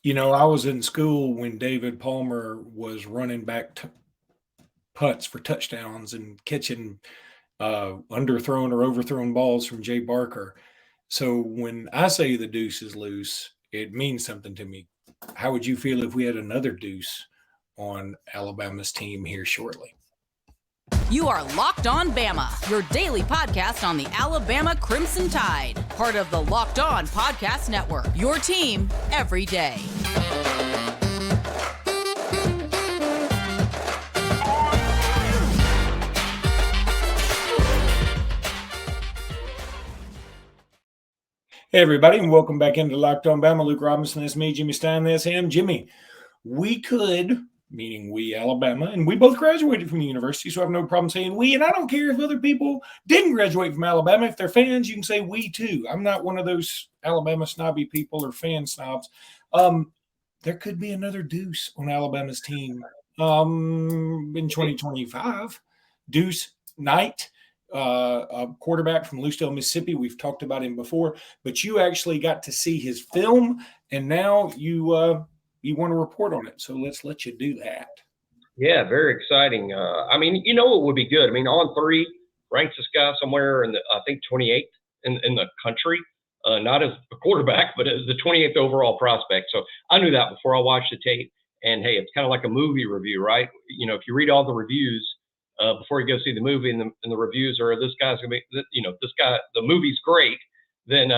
I was in school when David Palmer was running back punts for touchdowns and catching underthrown or overthrown balls from Jay Barker. So when I say the deuce is loose, it means something to me. How would you feel if we had another deuce on Alabama's team here shortly? You are Locked On Bama, your daily podcast on the Alabama Crimson Tide. Part of the Locked On Podcast Network, your team every day. Hey, everybody, and welcome back into Locked On Bama. Luke Robinson, that's me. Jimmy Stein, that's him. Jimmy, we could, meaning we, Alabama, and we both graduated from the university, so I have no problem saying we, and I don't care if other people didn't graduate from Alabama. If they're fans, you can say we too. I'm not one of those Alabama snobby people or fan snobs. There could be another deuce on Alabama's team in 2025. Deuce Knight, a quarterback from Deuce, Mississippi. We've talked about him before, but you actually got to see his film, and now you want to report on it. So let's let you do that. Yeah, very exciting. It would be good. I mean, On3 ranks this guy somewhere in I think 28th in the country, not as a quarterback, but as the 28th overall prospect. So I knew that before I watched the tape. And hey, it's kind of like a movie review, right? If you read all the reviews before you go see the movie, and the reviews are this guy's gonna be, this guy, the movie's great, then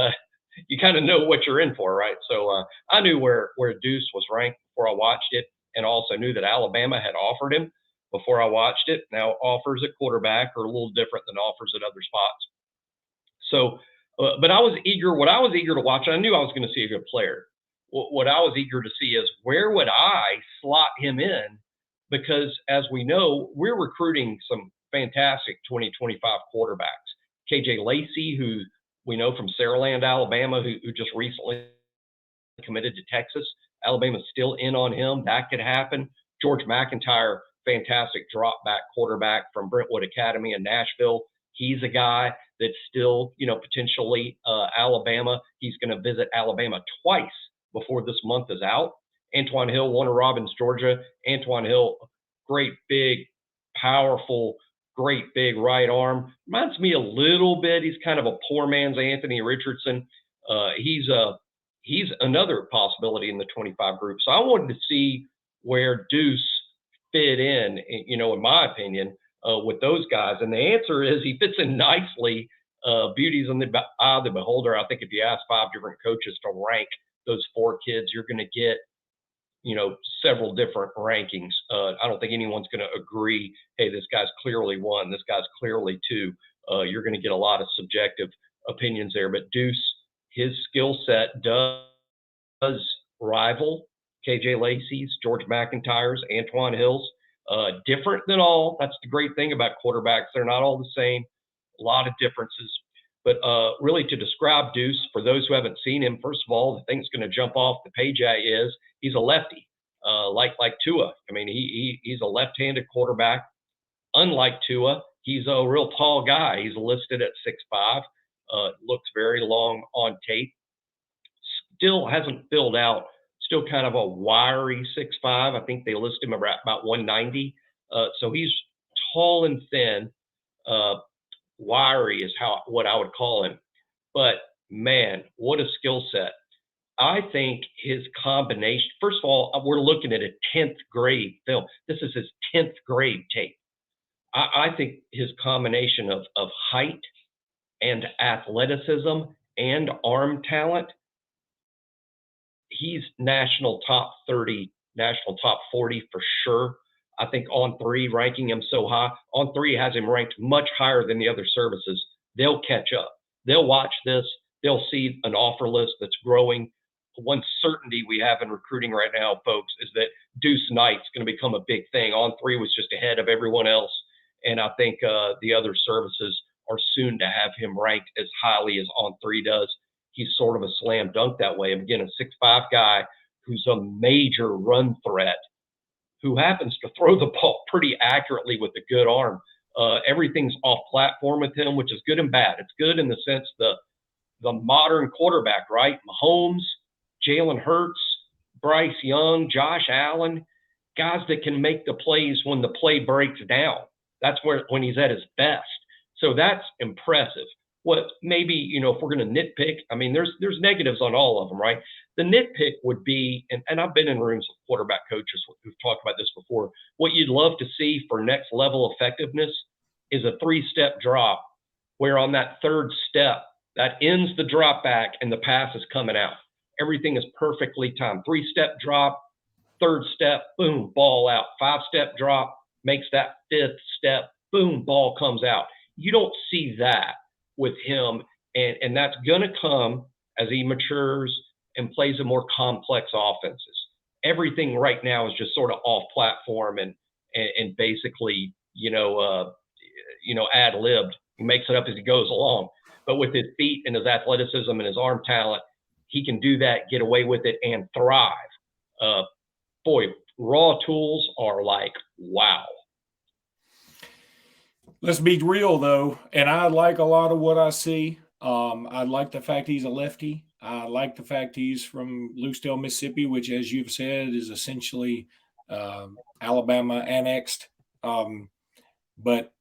you kind of know what you're in for, right? So I knew where Deuce was ranked before I watched it, and also knew that Alabama had offered him before I watched it. Now offers at quarterback are a little different than offers at other spots. So, but I was eager. What I was eager to watch, I knew I was going to see a good player. What I was eager to see is where would I slot him in, because as we know, we're recruiting some fantastic 2025 quarterbacks. KJ Lacey, who we know from Saraland, Alabama, who just recently committed to Texas. Alabama's still in on him. That could happen. George McIntyre, fantastic drop back quarterback from Brentwood Academy in Nashville. He's a guy that's still, potentially Alabama. He's going to visit Alabama twice before this month is out. Antoine Hill, Warner Robins, Georgia. Antoine Hill, great big, powerful, great big right arm. Reminds me a little bit. He's kind of a poor man's Anthony Richardson. He's another possibility in the 25 group. So I wanted to see where Deuce fit in my opinion, with those guys. And the answer is he fits in nicely. Beauty's in the eye of the beholder. I think if you ask 5 different coaches to rank those 4 kids, you're going to get, several different rankings. I don't think anyone's going to agree, hey, this guy's clearly 1, this guy's clearly 2. You're going to get a lot of subjective opinions there. But Deuce, his skill set does rival KJ Lacey's, George McIntyre's, Antoine Hill's. Different than all. That's the great thing about quarterbacks. They're not all the same. A lot of differences. But really, to describe Deuce, for those who haven't seen him, first of all, the thing that's going to jump off the page at you is he's a lefty, like Tua. I mean, he's a left-handed quarterback. Unlike Tua, he's a real tall guy. He's listed at 6'5". Looks very long on tape. Still hasn't filled out. Still kind of a wiry 6'5". I think they list him about 190. So he's tall and thin. Wiry is what I would call him. But man, what a skill set. I think his combination, first of all, we're looking at a 10th grade film. This is his 10th grade tape. I think his combination of height and athleticism and arm talent, he's national top 30, national top 40 for sure. I think On3 ranking him so high. On3 has him ranked much higher than the other services. They'll catch up. They'll watch this. They'll see an offer list that's growing. One certainty we have in recruiting right now, folks, is that Deuce Knight's going to become a big thing. On3 was just ahead of everyone else. And I think the other services are soon to have him ranked as highly as On3 does. He's sort of a slam dunk that way. And again, a 6'5" guy who's a major run threat, who happens to throw the ball pretty accurately with a good arm. Everything's off platform with him, which is good and bad. It's good in the sense the modern quarterback, right? Mahomes, Jalen Hurts, Bryce Young, Josh Allen, guys that can make the plays when the play breaks down. That's when he's at his best. So that's impressive. What maybe, if we're going to nitpick, I mean, there's negatives on all of them, right? The nitpick would be, and I've been in rooms with quarterback coaches who've talked about this before, what you'd love to see for next level effectiveness is a 3-step drop, where on that third step, that ends the drop back and the pass is coming out. Everything is perfectly timed. 3-step drop, third step, boom, ball out. 5-step drop makes that 5th step, boom, ball comes out. You don't see that with him, and that's going to come as he matures and plays a more complex offenses. Everything right now is just sort of off platform and basically, ad-libbed. He makes it up as he goes along. But with his feet and his athleticism and his arm talent, he can do that, get away with it, and thrive. Raw tools are like, wow. Let's be real, though, and I like a lot of what I see. I like the fact he's a lefty. I like the fact he's from Lucedale, Mississippi, which, as you've said, is essentially Alabama annexed. But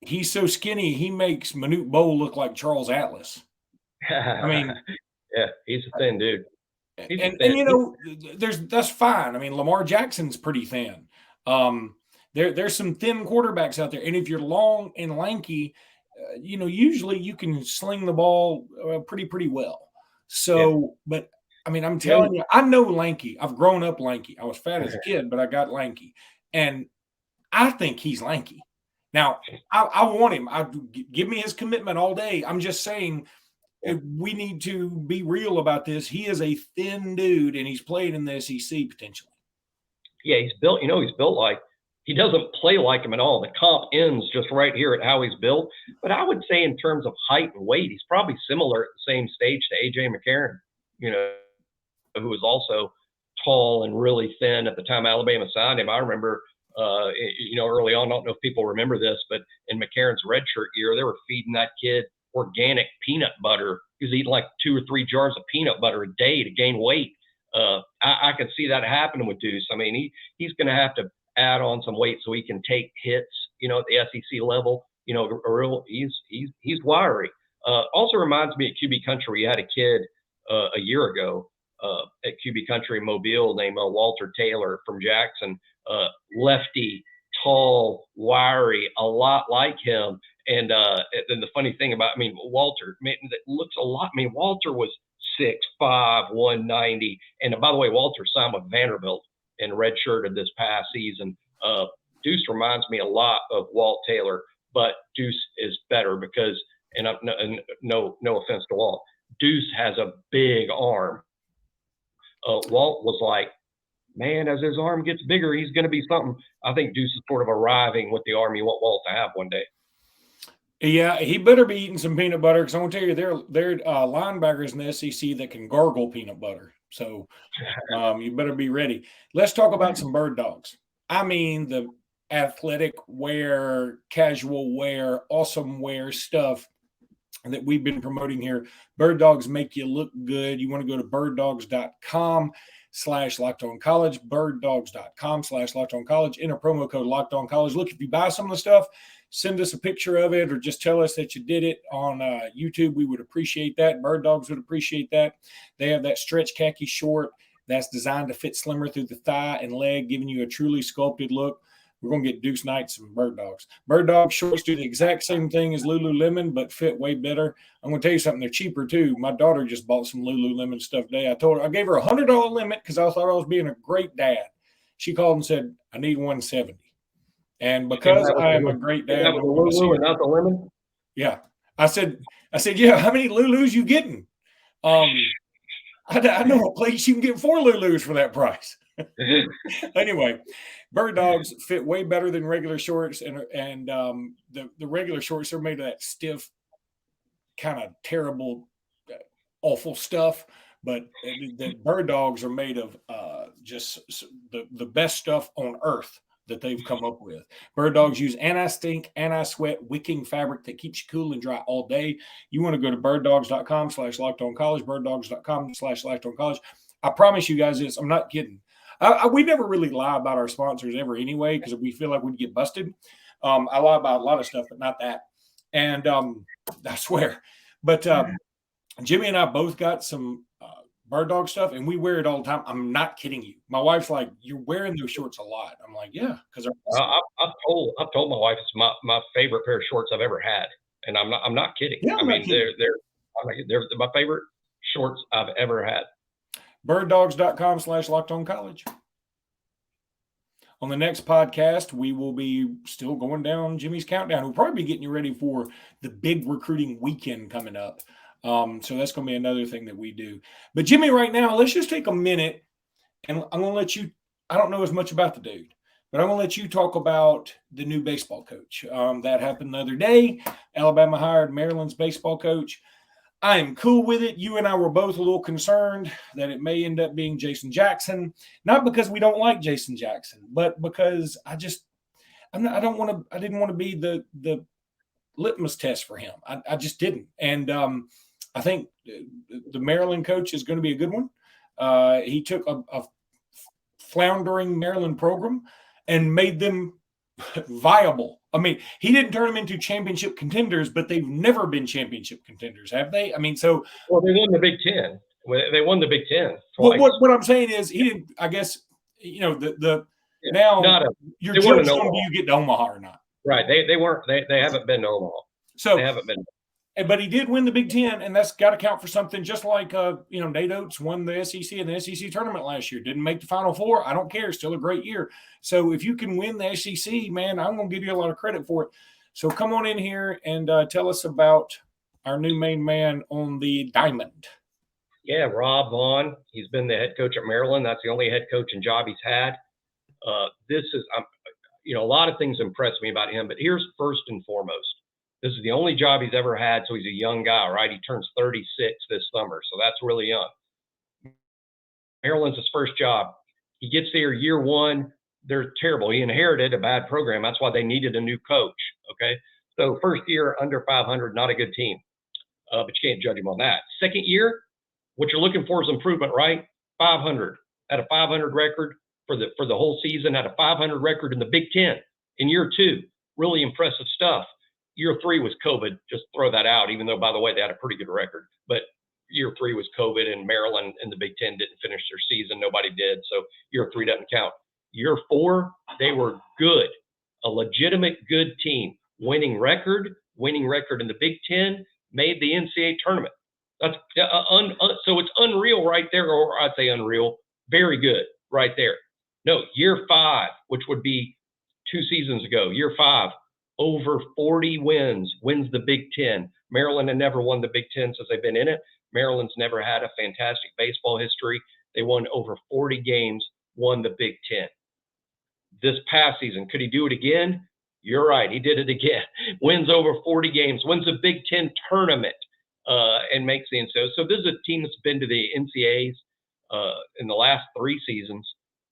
he's so skinny, he makes Manute Bol look like Charles Atlas. I mean, yeah, he's a thin dude. That's fine. I mean, Lamar Jackson's pretty thin. There's some thin quarterbacks out there, and if you're long and lanky, usually you can sling the ball pretty well. So, yeah. But I mean, I'm telling you, I know lanky. I've grown up lanky. I was fat as a kid, but I got lanky, and I think he's lanky. Now, I want him. Give me his commitment all day. I'm just saying we need to be real about this. He is a thin dude, and he's played in the SEC potentially. Yeah, he's built. He's built like. He doesn't play like him at all. The comp ends just right here at how he's built. But I would say in terms of height and weight, he's probably similar at the same stage to A.J. McCarron, who was also tall and really thin at the time Alabama signed him. I remember, early on, I don't know if people remember this, but in McCarron's redshirt year, they were feeding that kid organic peanut butter. He was eating like 2 or 3 jars of peanut butter a day to gain weight. I could see that happening with Deuce. I mean, he's going to have to add on some weight so he can take hits, at the SEC level. He's wiry. Also reminds me at QB Country, we had a kid a year ago at QB Country Mobile named Walter Taylor from Jackson, lefty, tall, wiry, a lot like him. And then the funny thing about, Walter, that looks a lot. Walter was 6'5", 190. And by the way, Walter signed with Vanderbilt and redshirted this past season. Deuce reminds me a lot of Walt Taylor, but Deuce is better because, and no offense to Walt, Deuce has a big arm. Walt was like, man, as his arm gets bigger, he's going to be something. I think Deuce is sort of arriving with the arm you want Walt to have one day. Yeah, he better be eating some peanut butter because I want to tell you, there are linebackers in the SEC that can gargle peanut butter. So you better be ready. Let's talk about some bird dogs. I mean, the athletic wear, casual wear, awesome wear stuff that we've been promoting here. Bird dogs make you look good. You want to go to birddogs.com/LockedOnCollege, birddogs.com/LockedOnCollege, enter promo code LockedOnCollege. Look, if you buy some of the stuff, send us a picture of it or just tell us that you did it on YouTube. We would appreciate that. Bird Dogs would appreciate that. They have that stretch khaki short that's designed to fit slimmer through the thigh and leg, giving you a truly sculpted look. We're going to get Deuce Knight some Bird Dogs. Bird Dog shorts do the exact same thing as Lululemon, but fit way better. I'm going to tell you something. They're cheaper, too. My daughter just bought some Lululemon stuff today. I gave her a $100 limit because I thought I was being a great dad. She called and said, I need $170. And because I am a great dad, not the lemon. Yeah, I said, yeah. How many Lulus you getting? I know a place you can get 4 Lulus for that price. Anyway, Bird Dogs fit way better than regular shorts, and the regular shorts are made of that stiff, kind of terrible, awful stuff. But the Bird Dogs are made of just the best stuff on earth that they've come up with. Bird Dogs use anti-stink, anti-sweat, wicking fabric that keeps you cool and dry all day. You want to go to birddogs.com/LockedOnCollege, birddogs.com/LockedOnCollege. I promise you guys this. I'm not kidding. We never really lie about our sponsors ever anyway, because we feel like we'd get busted. I lie about a lot of stuff, but not that. And I swear. But Jimmy and I both got some Birddog stuff, and we wear it all the time. I'm not kidding you. My wife's like, "You're wearing those shorts a lot." I'm like, "Yeah," because I've told my wife it's my favorite pair of shorts I've ever had, and I'm not kidding. Yeah, I mean, they're my favorite shorts I've ever had. Birddogs.com/LockedOnCollege. On the next podcast, we will be still going down Jimmy's countdown. We'll probably be getting you ready for the big recruiting weekend coming up. So that's going to be another thing that we do. But Jimmy, right now, let's just take a minute, and I'm going to let you – I don't know as much about the dude, but I'm going to let you talk about the new baseball coach. That happened the other day. Alabama hired Maryland's baseball coach. I am cool with it. You and I were both a little concerned that it may end up being Jason Jackson, not because we don't like Jason Jackson, but because I didn't want to be the litmus test for him. I just didn't. And I think the Maryland coach is going to be a good one. He took a floundering Maryland program and made them viable. I mean, he didn't turn them into championship contenders, but they've never been championship contenders, have they? I mean, so well, they won the Big Ten. They won the Big Ten. Well, what I'm saying is, he didn't. I guess now you're judged on do you get to Omaha or not? Right. They weren't. They haven't been to Omaha. So they haven't been. But he did win the Big Ten, and that's got to count for something. Just like Nate Oates won the SEC in the SEC tournament last year, didn't make the Final Four. I don't care; still a great year. So if you can win the SEC, man, I'm going to give you a lot of credit for it. So come on in here and tell us about our new main man on the diamond. Yeah, Rob Vaughn. He's been the head coach at Maryland. That's the only head coaching job he's had. This is, a lot of things impress me about him, but here's first and foremost. This is the only job he's ever had, so he's a young guy, right? He turns 36 this summer, so that's really young. Maryland's his first job. He gets there year one. They're terrible. He inherited a bad program. That's why they needed a new coach, okay? So first year, under 500, not a good team. But you can't judge him on that. Second year, what you're looking for is improvement, right? 500. Had a 500 record for the whole season, had a 500 record in the Big Ten in year two. Really impressive stuff. Year three was COVID. Just throw that out, even though, by the way, they had a pretty good record. But year three was COVID, and Maryland and the Big Ten didn't finish their season. Nobody did. So year three doesn't count. Year four, they were good, a legitimate good team. Winning record in the Big Ten, made the NCAA tournament. That's so it's unreal right there, or I'd say unreal, very good right there. No, year five, which would be 2 seasons ago, year five, over 40 wins the Big Ten. Maryland had never won the Big Ten since they've been in it. Maryland's never had a fantastic baseball history. They won over 40 games, won the Big Ten. This past season, could he do it again? You're right, he did it again. Wins over 40 games, wins the Big Ten tournament, and makes the NCAA. So this is a team that's been to the NCAAs in the last 3 seasons.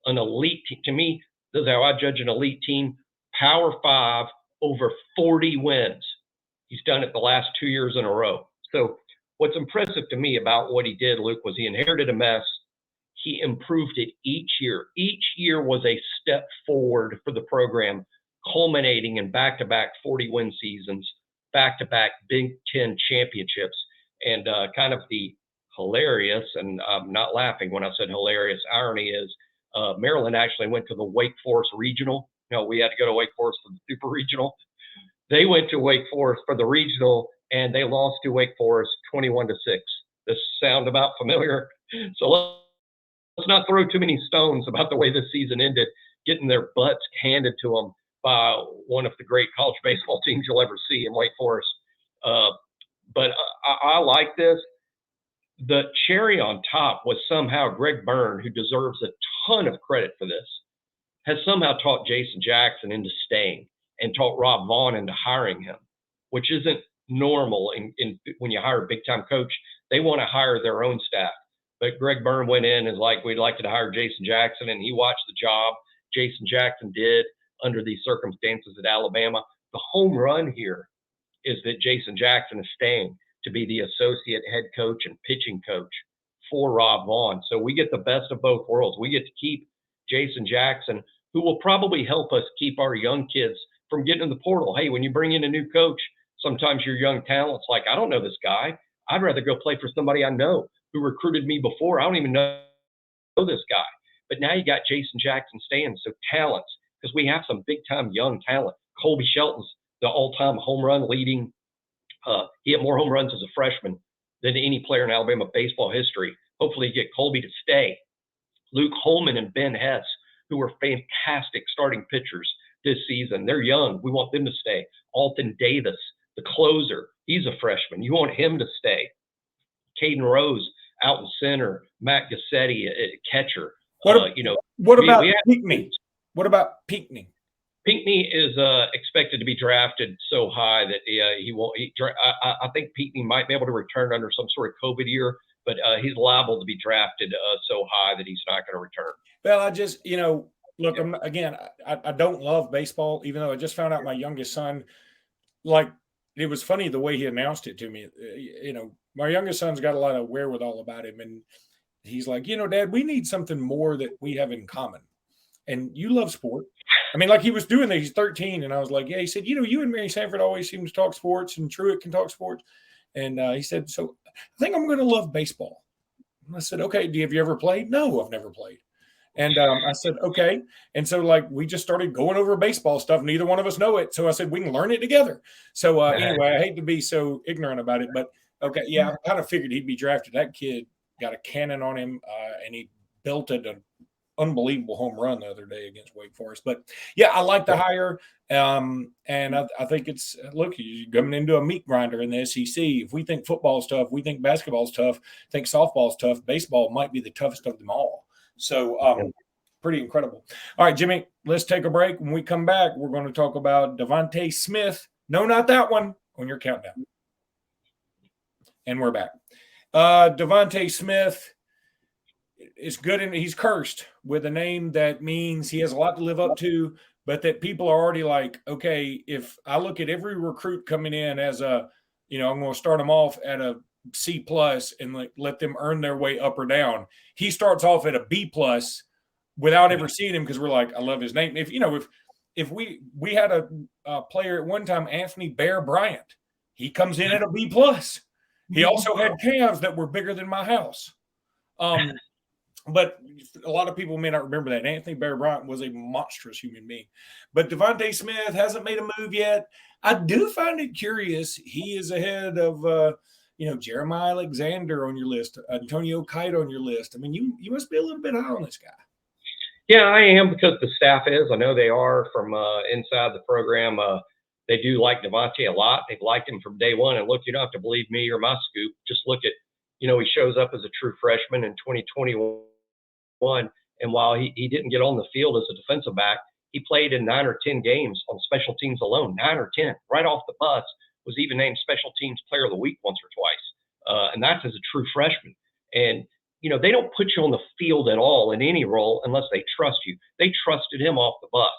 An elite team. To me, this is how I judge an elite team. Power 5, over 40 wins. He's done it the last 2 years in a row. So what's impressive to me about what he did, Luke, was he inherited a mess. He improved it each year. Each year was a step forward for the program, culminating in back-to-back 40-win seasons, back-to-back Big Ten championships. And kind of the hilarious, and I'm not laughing when I said hilarious, irony is Maryland actually went to the Wake Forest Regional. We had to go to Wake Forest for the Super Regional. They went to Wake Forest for the Regional, and they lost to Wake Forest 21-6. This sound about familiar? So let's not throw too many stones about the way this season ended, getting their butts handed to them by one of the great college baseball teams you'll ever see in Wake Forest. But I like this. The cherry on top was somehow Greg Byrne, who deserves a ton of credit for this, has somehow taught Jason Jackson into staying and taught Rob Vaughn into hiring him, which isn't normal in when you hire a big-time coach. They want to hire their own staff. But Greg Byrne went in and was like, we'd like to hire Jason Jackson, and he watched the job Jason Jackson did under these circumstances at Alabama. The home run here is that Jason Jackson is staying to be the associate head coach and pitching coach for Rob Vaughn. So we get the best of both worlds. We get to keep Jason Jackson, who will probably help us keep our young kids from getting in the portal. Hey, when you bring in a new coach, sometimes your young talent's like, I don't know this guy. I'd rather go play for somebody I know who recruited me before. I don't even know this guy. But now you got Jason Jackson staying. So talents, because we have some big-time young talent. Colby Shelton's the all-time home run leading. He had more home runs as a freshman than any player in Alabama baseball history. Hopefully you get Colby to stay. Luke Holman and Ben Hess, who are fantastic starting pitchers this season. They're young. We want them to stay. Alton Davis, the closer, he's a freshman. You want him to stay. Caden Rose out in center. Matt Gassetti, catcher. What about Pinckney? What about Pinckney? Pinckney is expected to be drafted so high that he won't. I think Pinckney might be able to return under some sort of COVID year, but he's liable to be drafted so high that he's not going to return. Well, I just, look, I don't love baseball, even though I just found out my youngest son, like, it was funny the way he announced it to me. My youngest son's got a lot of wherewithal about him, and he's like, Dad, we need something more that we have in common. And you love sport. I mean, like he was doing that. He's 13. And I was like, yeah, he said, you and Mary Sanford always seem to talk sports, and Truett can talk sports. And he said, so I think I'm going to love baseball. And I said, okay, have you ever played? No, I've never played. And I said, okay. And so we just started going over baseball stuff. Neither one of us know it. So I said, we can learn it together. So anyway, I hate to be so ignorant about it, but okay. Yeah, I kind of figured he'd be drafted. That kid got a cannon on him and he belted an unbelievable home run the other day against Wake Forest. But yeah, I like the hire. And I think it's, look, you're coming into a meat grinder in the SEC. If we think football's tough, we think basketball's tough, think softball's tough, baseball might be the toughest of them all. So pretty incredible. All right, Jimmy, let's take a break. When we come back, we're going to talk about Devonta Smith. No, not that one, on your countdown. And we're back. Devonta Smith is good, and he's cursed with a name that means he has a lot to live up to, but that people are already like, okay, if I look at every recruit coming in as I'm going to start them off at a C+ and let them earn their way up or down. He starts off at a B+ without ever seeing him because we're like, I love his name. If we had a player at one time, Anthony Bear Bryant, he comes in at a B+. He also had calves that were bigger than my house. But a lot of people may not remember that. Anthony Bear Bryant was a monstrous human being. But Devonta Smith hasn't made a move yet. I do find it curious. He is ahead of Jeremiah Alexander on your list, Antonio Kite on your list. I mean, you must be a little bit high on this guy. Yeah, I am, because the staff is. I know they are from inside the program. They do like Devonta a lot. They've liked him from day one. And look, you don't have to believe me or my scoop. Just look at, he shows up as a true freshman in 2021. And while he didn't get on the field as a defensive back, he played in 9 or 10 games on special teams alone, 9 or 10, right off the bus. Was even named Special Teams Player of the Week once or twice. And that's as a true freshman. And, they don't put you on the field at all in any role unless they trust you. They trusted him off the bus.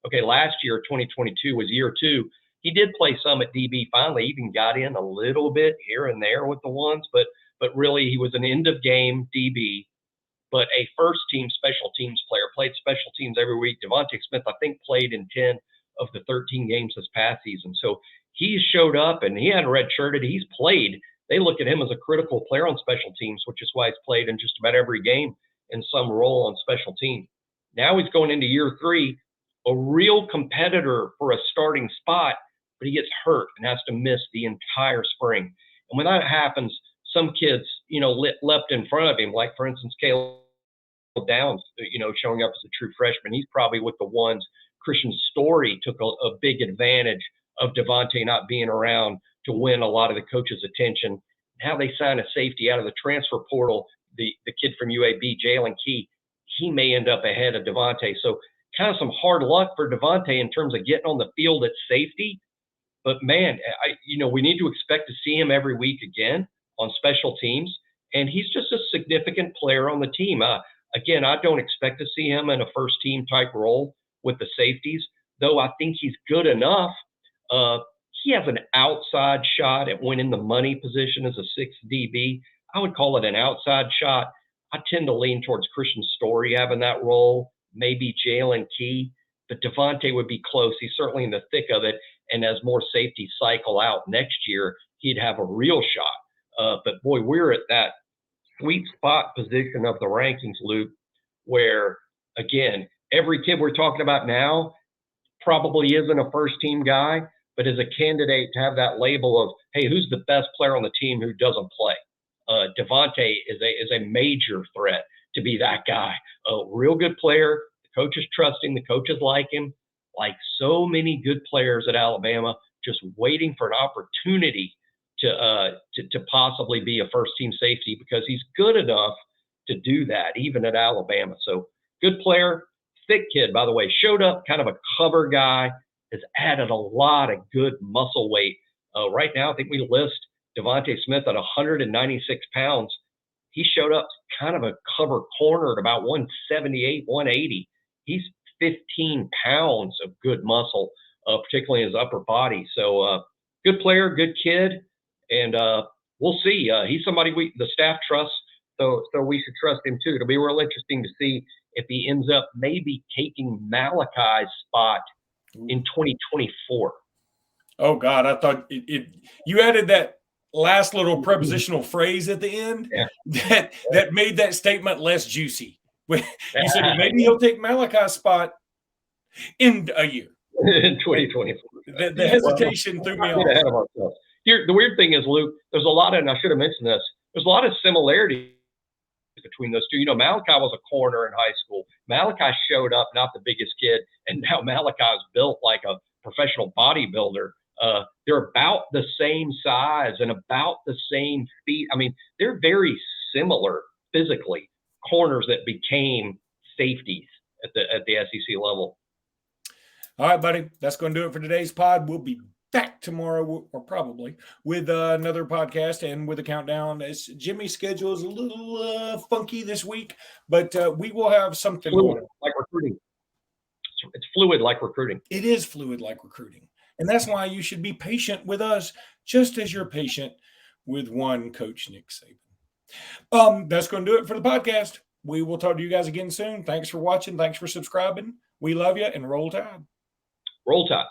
Okay, last year, 2022, was year 2. He did play some at DB finally, even got in a little bit here and there with the ones, but really he was an end-of-game DB, but a first-team special teams player, played special teams every week. Devonta Smith, I think, played in 10 of the 13 games this past season. So he showed up, and he hadn't redshirted. He's played. They look at him as a critical player on special teams, which is why he's played in just about every game in some role on special teams. Now he's going into year 3, a real competitor for a starting spot, but he gets hurt and has to miss the entire spring. And when that happens, some kids, leapt in front of him, like, for instance, Caleb Downs, showing up as a true freshman. He's probably with the ones. Christian Story took a big advantage of Devonta not being around to win a lot of the coach's attention. How they sign a safety out of the transfer portal, the kid from UAB, Jalen Key, he may end up ahead of Devonta. So kind of some hard luck for Devonta in terms of getting on the field at safety. But, man, we need to expect to see him every week again on special teams. And he's just a significant player on the team. Again, I don't expect to see him in a first-team type role with the safeties, though I think he's good enough. He has an outside shot at winning the money position as a 6th DB. I would call it an outside shot. I tend to lean towards Christian Story having that role, maybe Jalen Key, but Devonta would be close. He's certainly in the thick of it. And as more safeties cycle out next year, he'd have a real shot. But boy, we're at that sweet spot position of the rankings, Luke, where, again, every kid we're talking about now probably isn't a first-team guy, but is a candidate to have that label of, hey, who's the best player on the team who doesn't play? Devonta is a major threat to be that guy. A real good player. The coaches trust him. The coaches like him. Like so many good players at Alabama, just waiting for an opportunity to possibly be a first-team safety because he's good enough to do that, even at Alabama. So good player, thick kid, by the way, showed up kind of a cover guy, has added a lot of good muscle weight. Right now, I think we list Devonta Smith at 196 pounds. He showed up kind of a cover corner at about 178, 180. He's 15 pounds of good muscle, particularly in his upper body. So good player, good kid, and we'll see. He's somebody the staff trusts, so we should trust him too. It'll be real interesting to see if he ends up maybe taking Malachi's spot in 2024. Oh, God, I thought you added that last little prepositional phrase at the end that made that statement less juicy. You said maybe he'll take Malachi's spot in a year. In 2024. The hesitation threw me off. Ahead of ourselves. Here, the weird thing is, Luke, there's a lot of, and I should have mentioned this, there's a lot of similarities between those two. You know, Malachi was a corner in high school. Malachi showed up, not the biggest kid, and now Malachi's built like a professional bodybuilder. They're about the same size and about the same feet. I mean, they're very similar physically, corners that became safeties at the SEC level. All right, buddy. That's going to do it for today's pod. We'll be back tomorrow, or probably, with another podcast and with a countdown. Jimmy's schedule is a little funky this week, but we will have something fluid, like recruiting. It's fluid like recruiting. It is fluid like recruiting. And that's why you should be patient with us, just as you're patient with one coach, Nick Saban. That's going to do it for the podcast. We will talk to you guys again soon. Thanks for watching. Thanks for subscribing. We love you, and roll tide. Roll Tide.